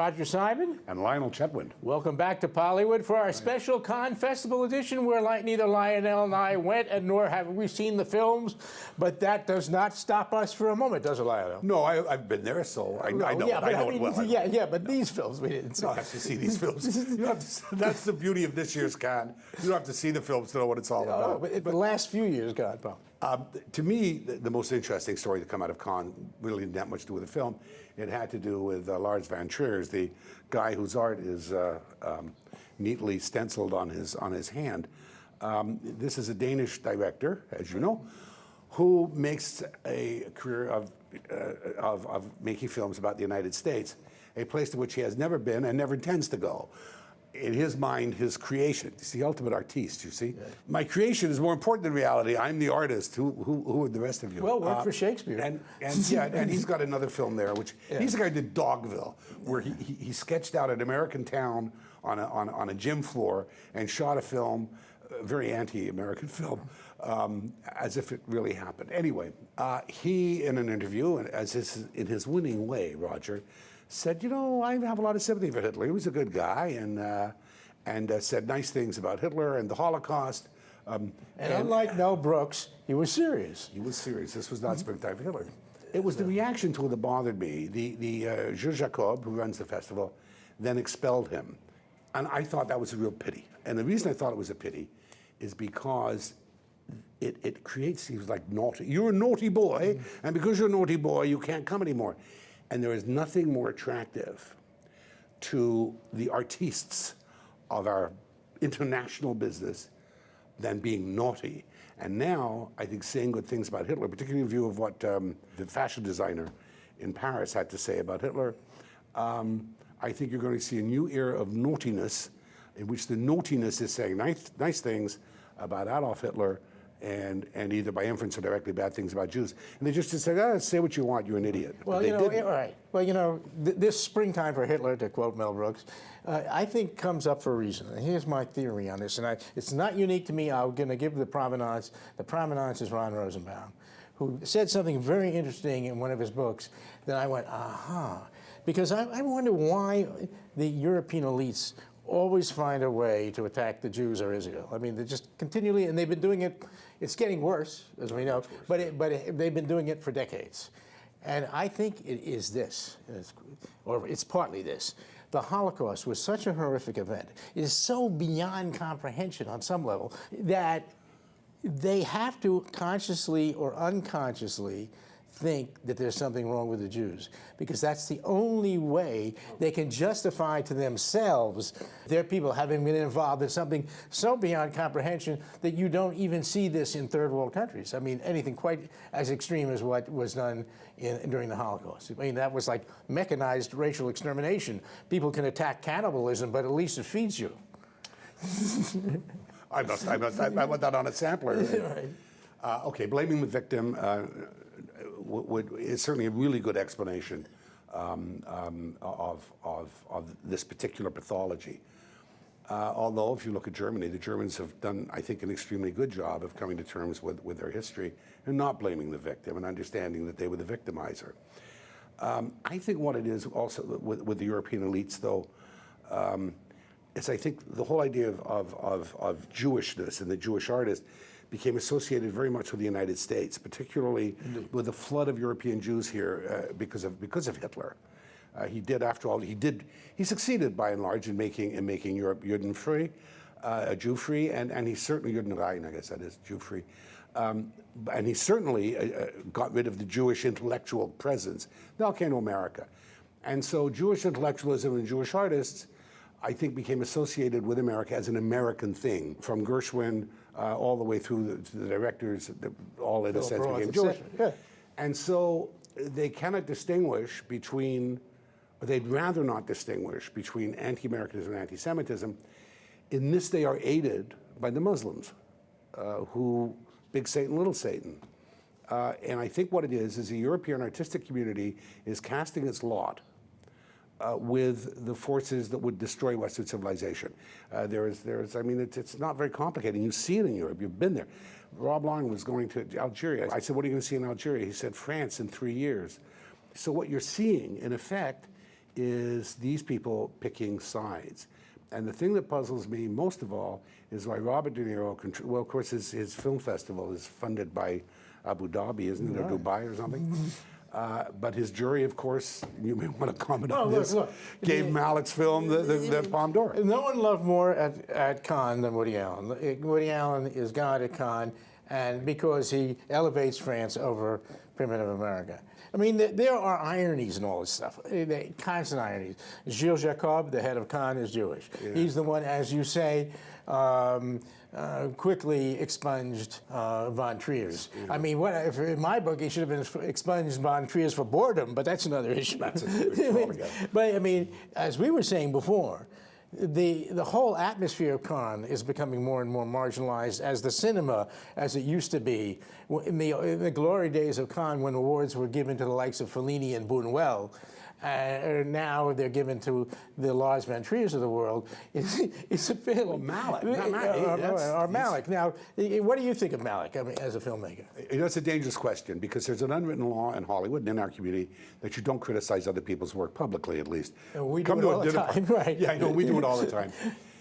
Roger Simon. And Lionel Chetwynd. Welcome back to Poliwood for our special Cannes Festival edition, where neither Lionel and I went, and nor have we seen the films. But that does not stop us for a moment, does it, Lionel? No, I've been there, so I know it well. Yeah, but these films we didn't see. You don't have to see these films. You have to, that's the beauty of this year's Cannes. You don't have to see the films to know what it's all about. But the last few years, God, Paul. To me, the most interesting story to come out of Cannes really didn't have much to do with the film. It had to do with Lars von Trier, the guy whose art is neatly stenciled on his hand. This is a Danish director, as you know, who makes a career of making films about the United States, a place to which he has never been and never intends to go. In his mind, his creation, he's the ultimate artiste, you see. Yeah. My creation is more important than reality. I'm the artist. Who are the rest of you? Well, work for Shakespeare. And he's got another film there, which he's the guy who did Dogville, where he sketched out an American town on a gym floor and shot a film, a very anti-American film, as if it really happened. Anyway, he, in an interview, and in his winning way, Roger, said, you know, I have a lot of sympathy for Hitler. He was a good guy, and said nice things about Hitler and the Holocaust. And unlike Mel Brooks, he was serious. He was serious. This was not spectacular for Hitler. It was the reaction to it that bothered me. The Jules Jacob, who runs the festival, then expelled him. And I thought that was a real pity. And the reason I thought it was a pity is because it creates, he was like naughty. You're a naughty boy, and because you're a naughty boy, you can't come anymore. And there is nothing more attractive to the artistes of our international business than being naughty. And now, I think saying good things about Hitler, particularly in view of what the fashion designer in Paris had to say about Hitler, I think you're going to see a new era of naughtiness in which the naughtiness is saying nice things about Adolf Hitler and either by inference or directly bad things about Jews. And they just said, say what you want, you're an idiot. Well, you know, right. Well, you know, this springtime for Hitler, to quote Mel Brooks, I think comes up for a reason. And here's my theory on this, and it's not unique to me. I'm going to give the provenance. The provenance is Ron Rosenbaum, who said something very interesting in one of his books that I went, aha. Because I wonder why the European elites always find a way to attack the Jews or Israel. I mean, they're just continually, and they've been doing it. It's getting worse, as we know, but they've been doing it for decades. And I think it is this, or it's partly this. The Holocaust was such a horrific event. It is so beyond comprehension on some level that they have to consciously or unconsciously think that there's something wrong with the Jews, because that's the only way they can justify to themselves their people having been involved in something so beyond comprehension that you don't even see this in third world countries. I mean, anything quite as extreme as what was done during the Holocaust. I mean, that was like mechanized racial extermination. People can attack cannibalism, but at least it feeds you. I want that on a sampler. Right. Okay, blaming the victim is certainly a really good explanation of this particular pathology. Although, if you look at Germany, the Germans have done, I think, an extremely good job of coming to terms with their history and not blaming the victim and understanding that they were the victimizer. I think what it is also with the European elites, though, is I think the whole idea of Jewishness and the Jewish artist became associated very much with the United States, particularly with the flood of European Jews here because of Hitler. He did, after all, he succeeded by and large in making Europe Judenfrei, Jew-free, and he certainly Judenrein, I guess that is, Jew-free. And he certainly got rid of the Jewish intellectual presence. Now came to America. And so Jewish intellectualism and Jewish artists, I think, became associated with America as an American thing, from Gershwin all the way through to the directors, all in a sense became Jewish. Yeah. And so they cannot distinguish between, or they'd rather not distinguish between anti-Americanism and anti-Semitism. In this, they are aided by the Muslims, who, big Satan, little Satan. And I think what it is the European artistic community is casting its lot with the forces that would destroy Western civilization. I mean, it's not very complicated. You see it in Europe. You've been there. Rob Long was going to Algeria. I said, what are you going to see in Algeria? He said, France in 3 years. So what you're seeing, in effect, is these people picking sides. And the thing that puzzles me most of all is why Robert De Niro, well, of course, his film festival is funded by Abu Dhabi, isn't it, or Dubai or something? But his jury, of course, you may want to comment on this, gave Malick's film the Palme d'Or. No one loved more at Cannes than Woody Allen. Woody Allen is God at Cannes, and because he elevates France over primitive America. I mean, there are ironies in all this stuff, constant ironies. Gilles Jacob, the head of Cannes, is Jewish. Yeah. He's the one, as you say, quickly expunged von Trier's. Yeah. I mean, if in my book, he should have been expunged von Trier's for boredom, but that's another issue. That's another issue. But I mean, as we were saying before, the whole atmosphere of Cannes is becoming more and more marginalized as the cinema, as it used to be in the glory days of Cannes, when awards were given to the likes of Fellini and Buñuel. Now they're given to the Lars von Triers of the world. It's a film. Malick, or Malick. Now, what do you think of Malick, I mean, as a filmmaker? You know, it's a dangerous question because there's an unwritten law in Hollywood and in our community that you don't criticize other people's work publicly, at least. And we do it all the time, right? Yeah, I know, we do it all the time.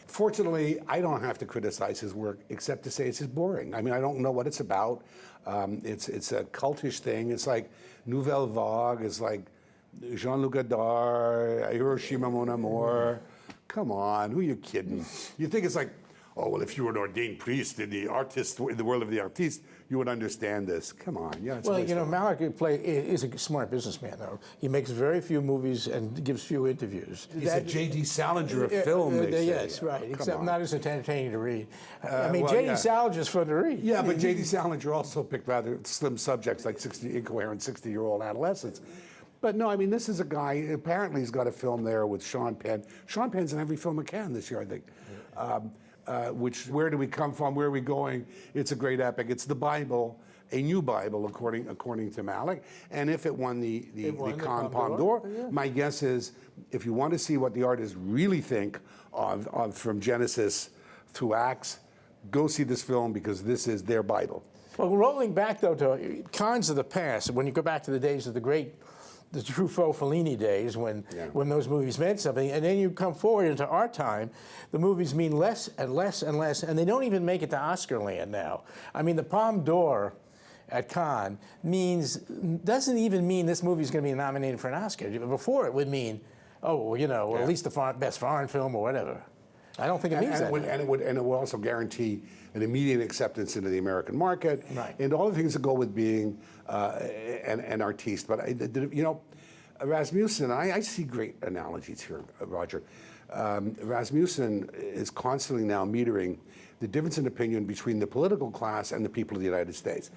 Fortunately, I don't have to criticize his work except to say it's just boring. I mean, I don't know what it's about. It's a cultish thing. It's like Nouvelle Vague. It's like Jean-Luc Godard, Hiroshima Mon Amour. Come on, who are you kidding? You think it's like, oh, well, if you were an ordained priest in the world of the artiste, you would understand this. Come on, yeah. It's well, you know, Malick is a smart businessman, though. He makes very few movies and gives few interviews. He's a J.D. Salinger of film, they say. Yes, right, except not as entertaining to read. I mean, J.D. Salinger's fun to read. Yeah, but J.D. Salinger also picked rather slim subjects like incoherent 60-year-old adolescents. But no, I mean, this is a guy, apparently he's got a film there with Sean Penn. Sean Penn's in every film at Cannes this year, I think. Where do we come from? Where are we going? It's a great epic. It's the Bible, a new Bible, according to Malick. And if it won the Cannes Palme d'Or, my guess is, if you want to see what the artists really think of from Genesis through Acts, go see this film because this is their Bible. Well, rolling back, though, to Cannes of the past, when you go back to the days of the Truffaut Fellini days when those movies meant something, and then you come forward into our time, the movies mean less and less and less, and they don't even make it to Oscar land now. I mean, the Palme d'Or at Cannes doesn't even mean this movie's going to be nominated for an Oscar. Before it would mean, oh, you know, at least the best foreign film or whatever. I don't think it means that. And it would also guarantee an immediate acceptance into the American market, and all the things that go with being an artiste. But you know, Rasmussen, I see great analogies here, Roger. Rasmussen is constantly now metering the difference in opinion between the political class and the people of the United States.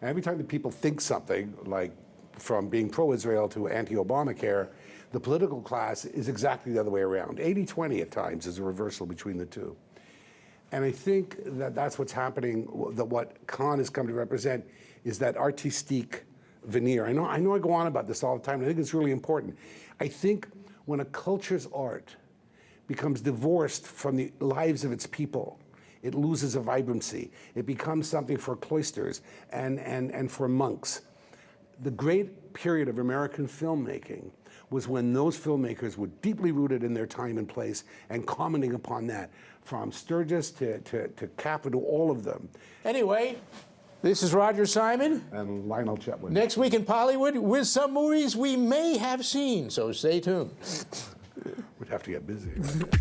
And every time the people think something, like from being pro-Israel to anti-Obamacare, the political class is exactly the other way around. 80-20 at times is a reversal between the two. And I think that that's what's happening, that what Cannes has come to represent is that artistique veneer. I know I go on about this all the time, and I think it's really important. I think when a culture's art becomes divorced from the lives of its people, it loses a vibrancy. It becomes something for cloisters and for monks. The great period of American filmmaking was when those filmmakers were deeply rooted in their time and place and commenting upon that, from Sturgis to Capra, to all of them. Anyway, this is Roger Simon. And Lionel Chetwynd. Next week in Poliwood with some movies we may have seen, so stay tuned. We'd have to get busy. Right?